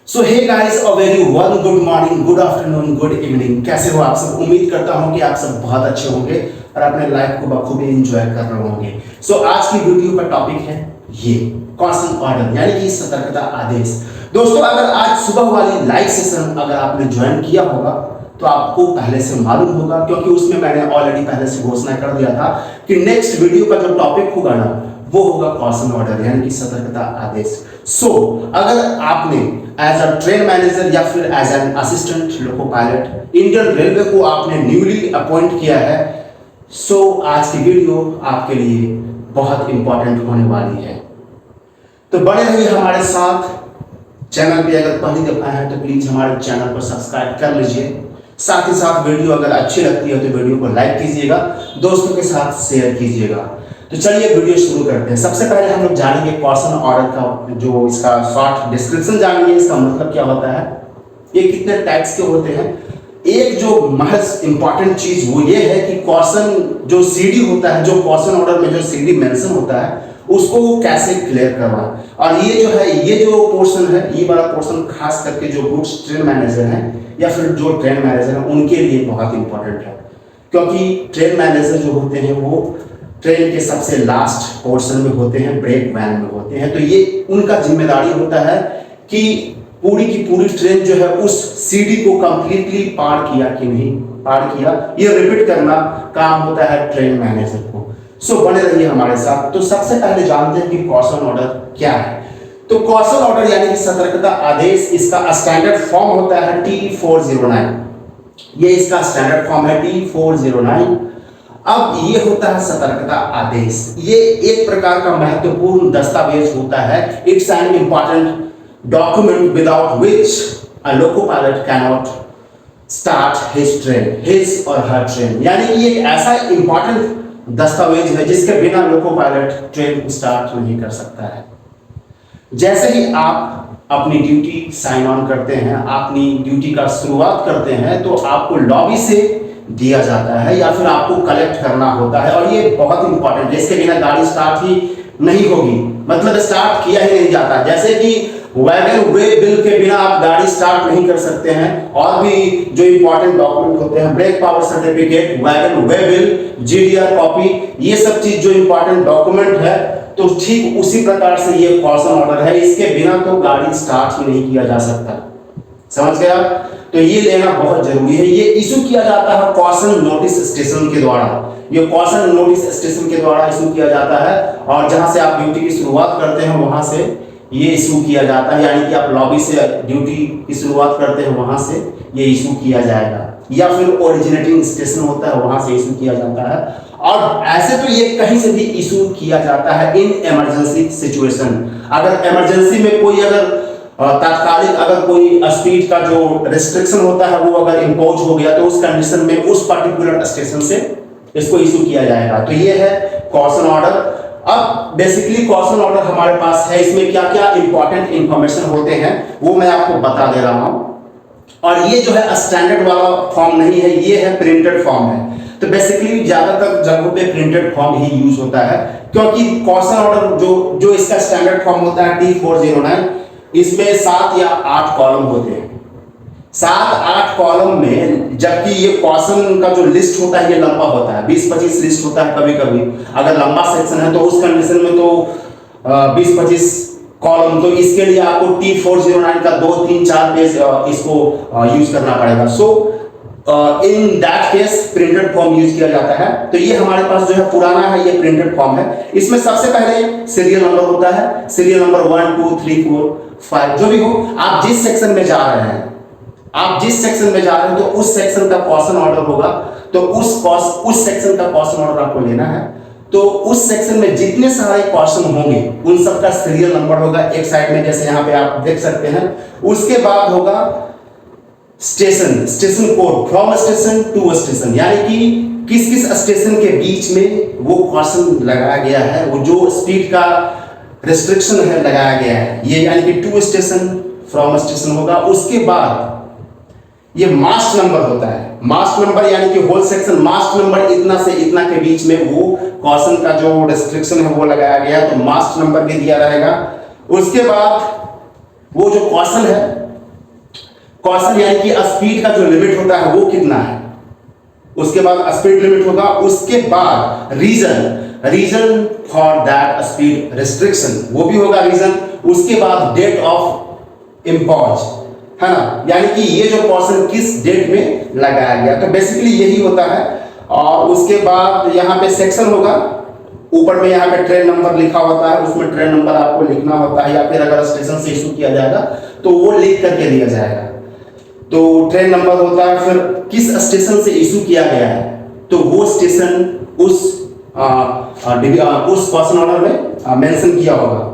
So hey guys, a very one good morning, good afternoon, good evening. कैसे हो आप सब? उम्मीद करता हूं कि आप सब बहुत अच्छे होंगे और अपने लाइफ को बखूबी एंजॉय कर रहे होंगे। सो आज की वीडियो का टॉपिक है ये कॉशन ऑर्डर, यानी कि सतर्कता आदेश। दोस्तों, अगर आज सुबह वाली लाइव सेशन अगर आपने ज्वाइन किया होगा तो आपको पहले से मालूम होगा, क्योंकि उसमें मैंने ऑलरेडी पहले से घोषणा कर दिया था कि नेक्स्ट वीडियो का जो टॉपिक होगा ना, वो होगा कॉशन ऑर्डर, यानी कि सतर्कता आदेश। सो अगर आपने एज अ ट्रेन मैनेजर या फिर as an assistant loco pilot Indian railway को आपने न्यूली अपॉइंट किया है, सो आज की वीडियो आपके लिए बहुत इंपॉर्टेंट होने वाली है। तो बने रहिए हमारे साथ। चैनल पे अगर पहली दफा है तो प्लीज हमारे चैनल को सब्सक्राइब कर लीजिए। साथ ही साथ वीडियो अगर अच्छी लगती है तो वीडियो को लाइक कीजिएगा, दोस्तों के साथ शेयर कीजिएगा। तो चलिए वीडियो शुरू करते हैं। सबसे पहले हम लोग जानेंगे कॉशन ऑर्डर का, जो इसका शॉर्ट डिस्क्रिप्शन जानेंगे, इसका मतलब क्या होता है, ये कितने टाइप्स के होते हैं। एक जो महज इंपॉर्टेंट चीज वो ये है कि कॉशन जो सीडी होता है, जो कॉशन ऑर्डर में जो सीडी मेंशन होता है, उसको कैसे क्लियर करवाएं। और ये जो है, ये जो पोर्शन है, ये वाला पोर्शन खास करके जो गुड्स ट्रेन मैनेजर हैं या फिर जो ट्रेन मैनेजर हैं उनके लिए बहुत इंपॉर्टेंट है, क्योंकि ट्रेन मैनेजर जो होते हैं वो ट्रेन के सबसे लास्ट पोर्शन में होते हैं, ब्रेक वैन में होते हैं। तो ये उनका जिम्मेदारी होता है कि पूरी की पूरी ट्रेन जो है उस सीडी को कंप्लीटली पार किया कि नहीं पार किया, ये रिपीट करना काम होता है ट्रेन मैनेजर को। सो बने रहिए हमारे साथ। तो सबसे पहले जानते हैं कि कॉशन ऑर्डर क्या है। तो कॉशन ऑर्डर यानी कि सतर्कता आदेश, इसका स्टैंडर्ड फॉर्म होता है T409। ये इसका स्टैंडर्ड फॉर्म है T409। अब ये होता है सतर्कता आदेश। ये एक प्रकार का महत्वपूर्ण दस्तावेज होता है। It's an important document without which a loco pilot can not start his train, his और हर ट्रेन। यानी ये एक ऐसा इंपॉर्टेंट दस्तावेज है जिसके बिना लोको पायलट ट्रेन स्टार्ट नहीं कर सकता है। जैसे ही आप अपनी ड्यूटी साइन ऑन करते हैं, अपनी ड्यूटी का शुरुआत करते हैं, तो आपको लॉबी से दिया जाता है या फिर आपको कलेक्ट करना होता है। और ये बहुत इंपॉर्टेंट है, इसके बिना गाड़ी स्टार्ट ही नहीं होगी, मतलब स्टार्ट किया ही नहीं जाता। जैसे कि वैगन वे बिल के बिना आप गाड़ी स्टार्ट नहीं कर सकते हैं। और भी जो इंपॉर्टेंट डॉक्यूमेंट होते हैं, brake power certificate, wagon way bill, GDR copy, ये सब चीज जो इंपॉर्टेंट डॉक्यूमेंट है, तो ठीक उसी प्रकार से ये कॉशन ऑर्डर है। इसके बिना तो गाड़ी स्टार्ट ही नहीं किया जा सकता। समझ गया? तो ये लेना बहुत जरूरी है। ये इशू किया जाता है कॉशन नोटिस स्टेशन के द्वारा। ये कॉशन नोटिस स्टेशन के द्वारा इशू किया जाता है, और जहां से आप ड्यूटी की शुरुआत करते हैं वहां से ये इशू किया जाता है। यानी कि आप लॉबी से ड्यूटी की शुरुआत करते हैं, वहां से ये इशू किया जाएगा, या फिर ओरिजिनेटिंग स्टेशन होता है वहां से इशू किया जाता है। और ऐसे तो ये कहीं से भी इशू किया जाता है इन इमरजेंसी सिचुएशन। अगर इमरजेंसी में कोई अगर तात्कालिक अगर कोई स्पीड का जो रिस्ट्रिक्शन होता है वो अगर इम्पोज हो गया, तो उस कंडीशन में उस पर्टिकुलर स्टेशन से इसको इशू किया जाएगा। तो ये है कॉशन ऑर्डर। अब बेसिकली कॉशन ऑर्डर हमारे पास है, इसमें क्या क्या इंपॉर्टेंट इंफॉर्मेशन होते हैं वो मैं आपको बता दे रहा हूं। और ये जो है स्टैंडर्ड वाला फॉर्म नहीं है, ये है प्रिंटेड फॉर्म है। तो बेसिकली ज्यादातर जगहों पे प्रिंटेड फॉर्म ही यूज होता है, क्योंकि कॉशन ऑर्डर जो इसका स्टैंडर्ड फॉर्म होता है T409, इसमें 7 या 8 कॉलम होते हैं। 7-8 कॉलम में, जबकि ये कॉशन का जो लिस्ट होता है ये लंबा होता है, 20-25 लिस्ट होता है। कभी कभी अगर लंबा सेक्शन है तो उस कंडीशन में तो 20-25 कॉलम, तो इसके लिए आपको T409 का 2-3-4 पेज इसको यूज करना पड़ेगा। So in that case printed form use किया जाता है। तो ये हमारे पास जो है पुराना है, ये प्रिंटेड फॉर्म है। इसमें सबसे पहले सीरियल नंबर होता है, सीरियल नंबर 1 2 3 4 5 जो भी हो। आप जिस सेक्शन में जा रहे हैं, आप जिस सेक्शन में जा रहे हैं, तो उस सेक्शन का कॉशन ऑर्डर होगा, तो उस सेक्शन का कॉशन ऑर्डर आपको लेना है। तो उस सेक्शन में जितने सारे कॉशन होंगे उन सब का सीरियल नंबर होगा एक साइड में, जैसे यहाँ पे आप देख सकते हैं। उसके बाद होगा station code, from station to station, यानी कि किस किस स्टेशन के बीच में वो कॉशन लगाया गया है, वो जो स्पीड का रिस्ट्रिक्शन है लगाया गया है, ये यानी कि टू स्टेशन फ्रॉम स्टेशन होगा। उसके बाद ये मास्ट नंबर होता है। मास्ट नंबर यानी कि होल सेक्शन मास्ट नंबर इतना से इतना के बीच में वो कॉशन का जो रिस्ट्रिक्शन है वो लगाया गया है, तो मास्ट नंबर भी दिया रहेगा। उसके बाद वो जो कॉशन है कॉशन यानी कि स्पीड का जो लिमिट होता है वो कितना है, उसके बाद स्पीड लिमिट होगा, उसके बाद reason for that speed restriction वो भी होगा रीजन, उसके बाद डेट ऑफ इम्पोज, है ना, यानी कि ये जो कॉशन किस डेट में लगाया गया। तो बेसिकली यही होता है। और उसके बाद यहाँ पे सेक्शन होगा, ऊपर में यहाँ पे ट्रेन नंबर लिखा होता है, उसमें ट्रेन नंबर आपको लिखना होता है, या फिर अगर स्टेशन से इशू किया जाएगा तो वो लिख करके दिया जाएगा। तो ट्रेन नंबर होता है, फिर किस स्टेशन से इशू किया गया है तो वो स्टेशन उस कॉशन ऑर्डर में मेंशन किया होगा।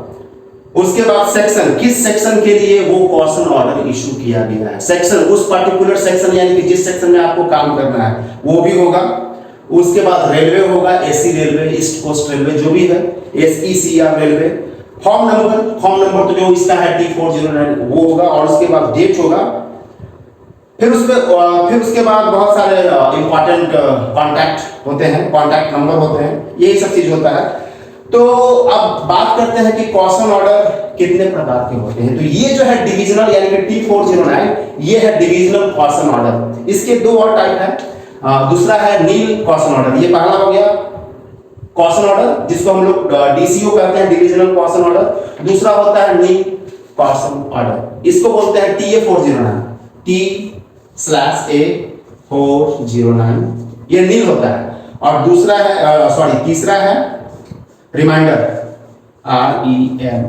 उसके बाद सेक्शन, किस सेक्शन के लिए वो कॉशन ऑर्डर इशू किया गया है, सेक्शन उस पर्टिकुलर सेक्शन यानी कि जिस सेक्शन में आपको काम करना है वो भी होगा। उसके बाद रेलवे होगा, SC railway, east coast railway जो भी है, SECR रेलवे। फॉर्म नंबर तो जो इसका है T409 वो होगा, और उसके बाद डेट होगा। फिर उसके बाद बहुत सारे इंपॉर्टेंट कॉन्टैक्ट होते हैं, कॉन्टैक्ट नंबर होते हैं, यही सब चीज होता है। तो अब बात करते हैं कि कॉशन ऑर्डर कितने प्रकार के होते हैं। तो ये जो है डिविजनल यानी कि T409 ये है डिविजनल कॉशन ऑर्डर। इसके दो और टाइप है, दूसरा है नील कॉशन ऑर्डर, ये पहला हो गया कॉशन ऑर्डर जिसको हम लोग DCO कहते हैं, डिविजनल कॉशन ऑर्डर। दूसरा होता है नील कॉशन ऑर्डर, इसको बोलते हैं TA409, T/A409 ये नील होता है। और दूसरा है तीसरा है रिमाइंडर, REMINDER,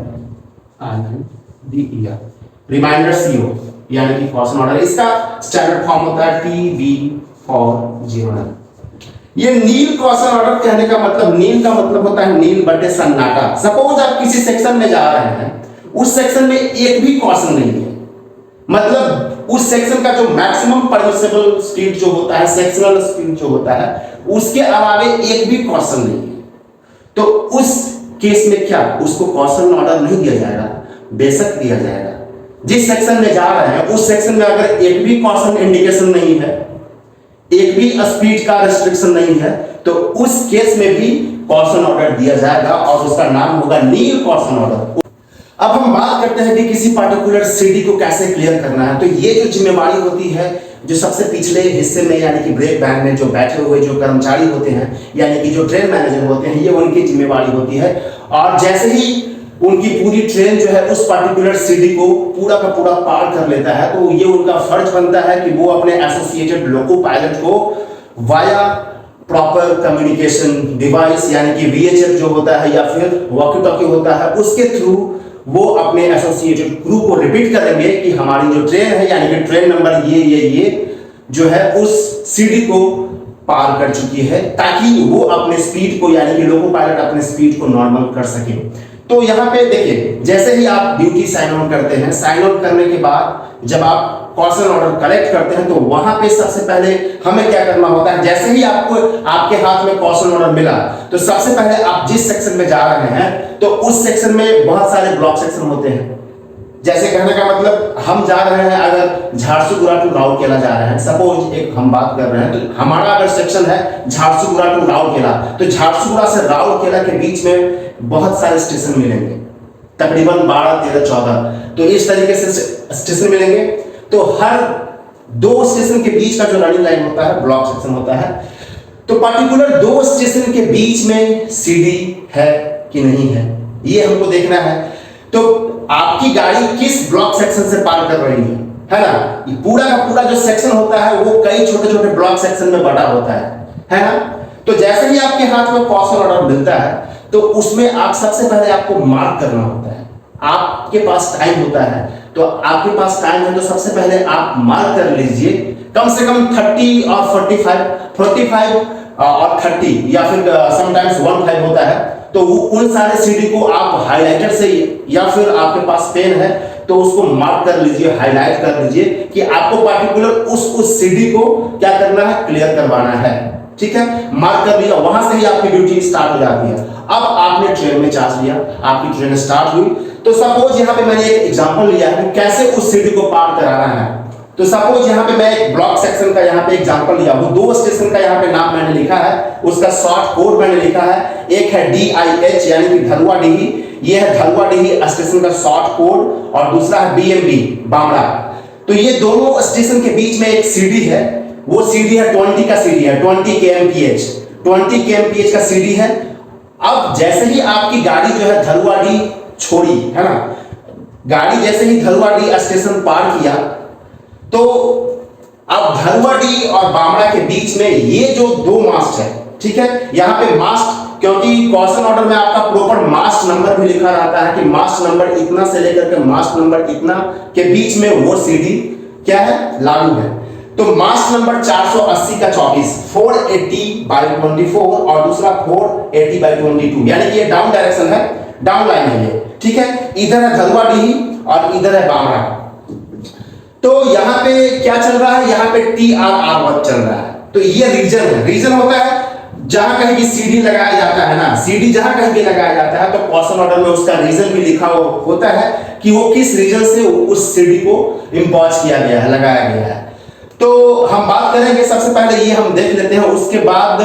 रिमाइंडर CO यानी कि कॉशन ऑर्डर। इसका स्टैंडर्ड फॉर्म होता है TB409। ये नील कॉशन ऑर्डर कहने का मतलब, नील का मतलब होता है नील बटे सन्नाटा। सपोज आप किसी सेक्शन में जा रहे हैं, उस सेक्शन में एक भी कॉशन नहीं है, मतलब उस सेक्शन का जो मैक्सिमम परमिसिबल स्पीड जो होता है, सेक्शनल स्पीड जो होता है, उसके अलावे एक भी कॉशन नहीं है, तो उस केस में क्या उसको कॉशन ऑर्डर नहीं दिया जाएगा? बेशक दिया जाएगा। जिस सेक्शन में जा रहे हैं उस सेक्शन में अगर एक भी कॉशन इंडिकेशन नहीं है, एक भी स्पीड का रेस्ट्रिक्शन नहीं है, तो उस केस में भी कॉशन ऑर्डर दिया जाएगा और उसका नाम होगा नील कॉशन ऑर्डर। अब हम बात करते हैं कि किसी पर्टिकुलर सीडी को कैसे क्लियर करना है। तो ये जो जिम्मेवारी होती है, जो सबसे पिछले हिस्से में यानी कि ब्रेक बैंड में जो बैठे हुए जो कर्मचारी होते हैं यानी कि जो ट्रेन मैनेजर होते हैं, ये उनकी जिम्मेवारी होती है। और जैसे ही उनकी पूरी ट्रेन जो है उस पर्टिकुलर सीडी को पूरा का पूरा पार कर लेता है, तो ये उनका फर्ज बनता है कि वो अपने एसोसिएटेड लोको पायलट को वाया प्रॉपर कम्युनिकेशन डिवाइस यानी कि VHF जो होता है या फिर वॉकी टॉकी होता है, उसके थ्रू वो अपने एसोसिएटेड क्रू को रिपीट करेंगे कि हमारी जो ट्रेन है यानी कि ट्रेन नंबर ये जो है उस सीडी को पार कर चुकी है, ताकि वो अपने स्पीड को यानी कि लोको पायलट अपने स्पीड को नॉर्मल कर सके। तो यहाँ पे देखिए, जैसे ही आप ड्यूटी साइन ऑन करते हैं, साइन ऑन करने के बाद जब आप कॉशन ऑर्डर कलेक्ट करते हैं, तो वहां पे सबसे पहले हमें क्या करना होता है? जैसे ही आपको आपके हाथ में कॉशन ऑर्डर मिला, तो सबसे पहले आप जिस सेक्शन में जा रहे हैं, तो उस सेक्शन में बहुत सारे ब्लॉक सेक्शन होते हैं। जैसे कहने का मतलब, हम जा रहे हैं अगर झारसुगुड़ा टू राउरकेला जा रहे हैं, सपोज एक हम बात कर रहे हैं, तो हमारा अगर सेक्शन है झारसुगुड़ा टू राउरकेला, तो झारसुगुड़ा से राउरकेला के बीच में बहुत सारे स्टेशन मिलेंगे, तकरीबन 12, 13, 14, तो इस तरीके से स्टेशन मिलेंगे। तो हर दो स्टेशन के बीच का जो रनिंग लाइन होता है ब्लॉक सेक्शन होता है। तो पर्टिकुलर दो स्टेशन के बीच में सीडी है कि नहीं है, ये हमको देखना है। तो आपकी गाड़ी किस ब्लॉक सेक्शन से पार कर रही है ना? ये पूरा का पूरा जो सेक्शन होता है वो कई छोटे छोटे ब्लॉक सेक्शन में बटा होता है ना? तो जैसे ही आपके हाथ में कॉशन ऑर्डर मिलता है, तो उसमें आप सबसे पहले आपको मार्क करना होता है। आपके पास टाइम होता है, तो आपके पास टाइम है तो सबसे पहले आप मार्क कर लीजिए कम से कम 30 और 45 और 30 या फिर समटाइम्स 15 होता है। तो उन सारे सीडी को आप हाइलाइटर से या फिर आपके पास पेन है तो उसको मार्क कर लीजिए, हाईलाइट कर लीजिए कि आपको पर्टिकुलर उस सीडी को क्या करना है, क्लियर करवाना है। ठीक है, मार्क कर लिया, वहां से ही आपकी ड्यूटी स्टार्ट हो जाती है। अब आपने ट्रेन में चार्ज लिया, आपकी ट्रेन स्टार्ट हुई, तो सपोज यहाँ पे मैंने एक एग्जांपल लिया है कैसे उस सीडी को पार कराना है। तो सपोज यहाँ पे मैं एक ब्लॉक सेक्शन का यहाँ पे एग्जांपल लिया, वो दो स्टेशन का यहाँ पे नाम मैंने लिखा है, उसका शॉर्ट कोड मैंने लिखा है। एक है DIH यानी कि धलुआडीही, ये है धलुआडीही स्टेशन का शॉर्ट कोड, और दूसरा है BMB बामड़ा। तो ये दोनों स्टेशन के बीच में एक सीडी है, वो सीडी है 20 का सीडी है, 20 kmph, 20 kmph का सीडी है। अब जैसे ही आपकी गाड़ी जो है धलवाड़ी छोड़ी है ना, गाड़ी जैसे ही धलवाड़ी स्टेशन पार किया, तो अब धलवाड़ी और बामड़ा के बीच में ये जो दो मास्ट है, ठीक है, यहाँ पे मास्ट, क्योंकि कॉशन ऑर्डर में आपका प्रॉपर मास्ट नंबर भी लिखा रहता है कि मास्ट नंबर इतना से लेकर के मास्ट नंबर इतना के बीच में वो सीडी क्या है, लागू है। तो मास्ट नंबर 480 का 24, 480/24 और दूसरा 480/22, यानी कि ये डाउन डायरेक्शन है, डाउन लाइन है ये, ठीक है। इधर है धलवाड़ी और इधर है बामड़ा। तो यहाँ पे क्या चल रहा है, यहाँ पे TRR वर्क चल रहा है। तो ये रीजन है, रीजन होता है जहां कहीं भी सीडी लगाया जाता है ना, सीडी जहां कहीं भी लगाया जाता है तो कॉशन ऑर्डर में उसका रीजन भी लिखा होता है कि वो किस रीजन से उस सीडी को इंपोज किया गया है, लगाया गया है। तो हम बात करेंगे, सबसे पहले ये हम देख लेते हैं, उसके बाद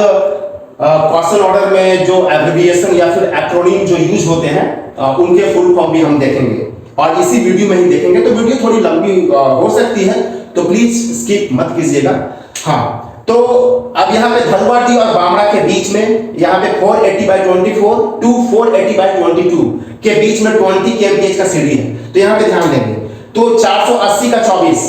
कॉशन ऑर्डर में जो एब्रिविएशन या फिर एक्रोनिम जो यूज होते हैं उनके फुल फॉर्म भी हम देखेंगे और इसी वीडियो में ही देखेंगे। तो वीडियो थोड़ी लंबी हो सकती है, तो प्लीज स्किप मत कीजिएगा। हाँ, तो अब यहाँ पे धलवाड़ी और बामड़ा के बीच में यहाँ पे 480/24 टू 480/22 के बीच में 20 kmph का सीडी है। तो यहाँ पे ध्यान देंगे, तो 480 का 24,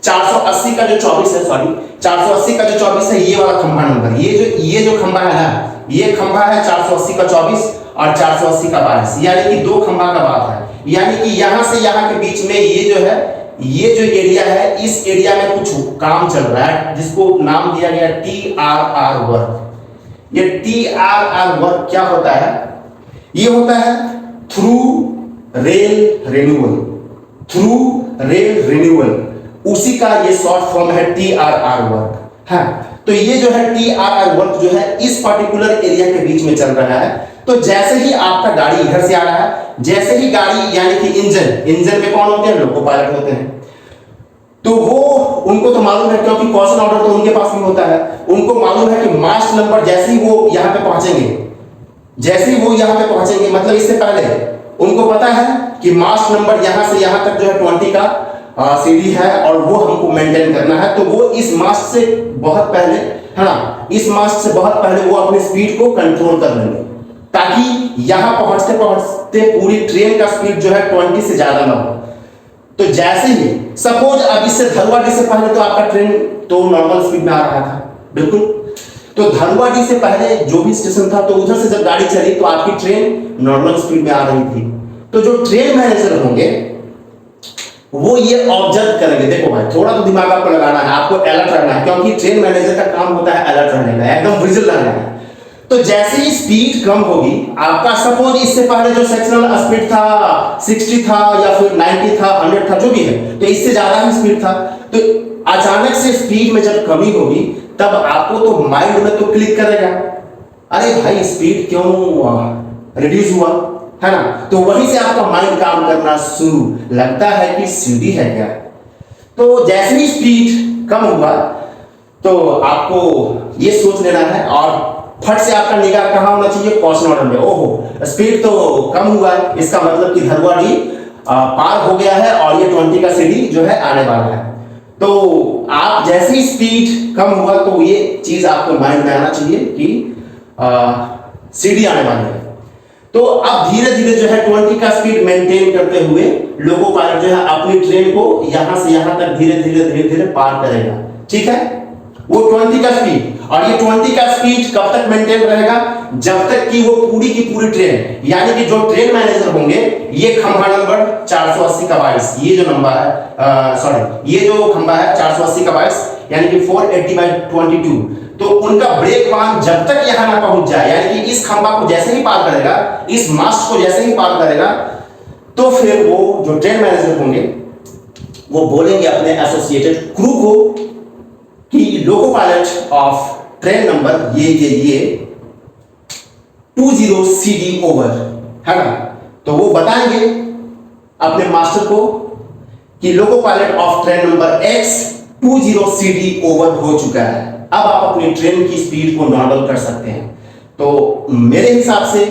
480 का जो 24 है, सॉरी 480 का जो 24 है, ये वाला खंभा नंबर, ये जो खंभा है ना, ये खंभा है 480 का 24 और 480 का 22, यानी कि दो खंभा का बात है। यानी कि यहां से यहां के बीच में ये जो है, ये जो एरिया है, इस एरिया में कुछ काम चल रहा है जिसको नाम दिया गया TRR वर्क। ये TRR वर्क क्या होता है, ये होता है through rail renewal, through rail renewal, उसी का ये शॉर्ट फॉर्म है TRR वर्क। हाँ, तो ये जो है TRR वर्क जो है इस पर्टिकुलर एरिया के बीच में चल रहा है। तो जैसे ही आपका गाड़ी इधर से आ रहा है, जैसे ही गाड़ी यानी कि इंजन में कौन होते हैं, लोको पायलट होते हैं, तो वो उनको तो मालूम है, क्योंकि कॉशन ऑर्डर तो उनके पास भी होता है, उनको मालूम है कि मास्ट नंबर जैसे ही वो यहाँ पे पहुंचेंगे, जैसे ही वो यहाँ पे पहुंचेंगे, मतलब इससे पहले उनको पता है कि मास्ट नंबर यहाँ से यहाँ तक जो है 20 का सीडी है और वो हमको मेंटेन करना है। तो वो इस मास्ट से बहुत पहले है ना, इस मास्ट से बहुत पहले वो अपनी स्पीड को कंट्रोल कर लेंगे, ताकि यहां पहुंचते पहुंचते पूरी ट्रेन का स्पीड जो है 20 से ज्यादा ना हो। तो जैसे ही सपोज अब इससे धलवाड़ी से पहले तो आपका ट्रेन तो नॉर्मल स्पीड में आ रहा था, बिल्कुल, तो धलवाड़ी से पहले जो भी स्टेशन था, तो उधर से जब गाड़ी चली तो आपकी ट्रेन नॉर्मल स्पीड में आ रही थी। तो जो ट्रेन मैनेजर होंगे वो ये ऑब्जर्व करेंगे, देखो भाई थोड़ा तो दिमाग आपको लगाना है, आपको अलर्ट रहना है, क्योंकि ट्रेन मैनेजर का काम होता है अलर्ट रहने का, एकदम विजिल रहना है। तो जैसे ही स्पीड कम होगी आपका, सपोज इससे पहले जो सेक्शनल स्पीड था 60 था या फिर 90 था, 100 था, जो भी है, तो इससे ज्यादा ही स्पीड था, तो अचानक से स्पीड में जब कमी होगी तब आपको तो माइंड में तो क्लिक करेगा, अरे भाई स्पीड क्यों रिड्यूस हुआ, है ना। तो वहीं से आपका माइंड काम करना शुरू, लगता है कि सीडी है क्या। तो जैसे ही स्पीड कम हुआ तो आपको ये सोच लेना है और फट से आपका निगाह कहाँ होना चाहिए, कॉशन ऑर्डर में। ओहो स्पीड तो कम हुआ है, इसका मतलब कि धलवाड़ी पार हो गया है और ये 20 का सीडी जो है आने वाला है। तो आप जैसे ही स्पीड कम हुआ तो ये चीज आपको माइंड में आना चाहिए कि सीडी आने वाली है। तो अब धीरे धीरे जो है 20 का स्पीड मेंटेन करते हुए लोको पायलट जो है अपनी ट्रेन को यहां से यहां तक धीरे धीरे पार करेगा, ठीक है, वो 20 का स्पीड। और ये 20 का स्पीड कब तक मेंटेन रहेगा, जब तक कि वो पूरी की पूरी ट्रेन, यानी कि जो ट्रेन मैनेजर होंगे, ये खंभा नंबर 480 का 22, ये जो नंबर है सॉरी ये जो खंभा है 480 का 22 यानी कि 480/22, तो उनका ब्रेक वाहन जब तक यहां ना पहुंच जाए, यानी कि इस खंभा को जैसे ही पार करेगा, इस मास्ट को जैसे ही पार करेगा, तो फिर वो जो ट्रेन मैनेजर होंगे वो बोलेंगे अपने एसोसिएटेड क्रू को कि loco pilot of train number ये 20 CD ओवर, है ना। तो वो बताएंगे अपने मास्टर को कि loco pilot of train number X 20 CD over हो चुका है, अब आप अपनी ट्रेन की स्पीड को नॉर्मल कर सकते हैं। तो मेरे हिसाब से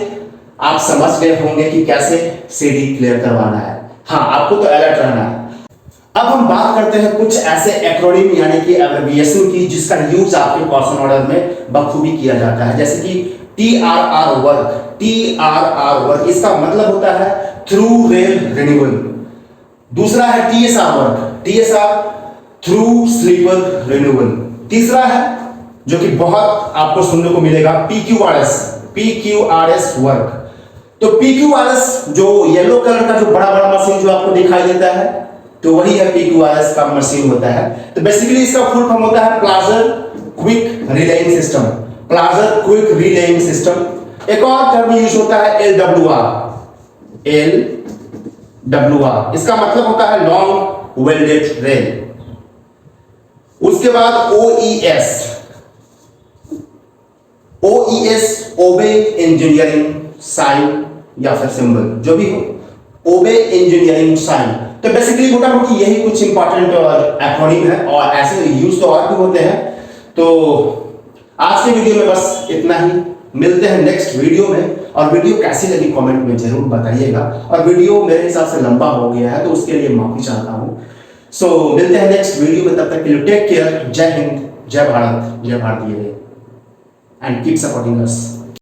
आप समझ गए होंगे कि कैसे सीडी क्लियर करवाना है। हाँ, आपको तो अलर्ट रहना है। अब हम बात करते हैं कुछ ऐसे एक्रोनिम यानी कि एब्रिविएशन की जिसका यूज आपके क्वेश्चन ऑर्डर में बखूबी किया जाता है, जैसे कि TRR वर्क। TRR वर्क इसका मतलब होता है थ्रू रेल रिन्यूअल। दूसरा है TSR work, TSR through sleeper renewal. तीसरा है जो कि बहुत आपको सुनने को मिलेगा PQRS वर्क। तो PQRS जो येलो कलर का जो बड़ा बड़ा मशीन जो आपको दिखाई देता है, तो वही है PQRS का मशीन होता है। तो बेसिकली इसका फुल फॉर्म होता है plaser quick relaying system. Plaser quick relaying system. एक और टर्म यूज होता है LWR। इसका मतलब होता है लॉन्ग वेल्डेड रेल। उसके बाद OES ओबे इंजीनियरिंग साइन या फिर सिंबल, जो भी हो, ओबे इंजीनियरिंग साइन। तो बेसिकली मोटा मोटी यही कुछ इंपॉर्टेंट एक्रोनिम है, और ऐसे यूज तो और भी होते हैं। तो आज के वीडियो में बस इतना ही। मिलते हैं नेक्स्ट वीडियो में, और वीडियो कैसी लगी कमेंट में जरूर बताइएगा। और वीडियो मेरे हिसाब से लंबा हो गया है तो उसके लिए माफी चाहता हूं। सो मिलते हैं नेक्स्ट वीडियो में, तब तक के लिए टेक केयर। जय हिंद, जय भारत, जय भारतीय, एंड कीप सपोर्टिंग अस।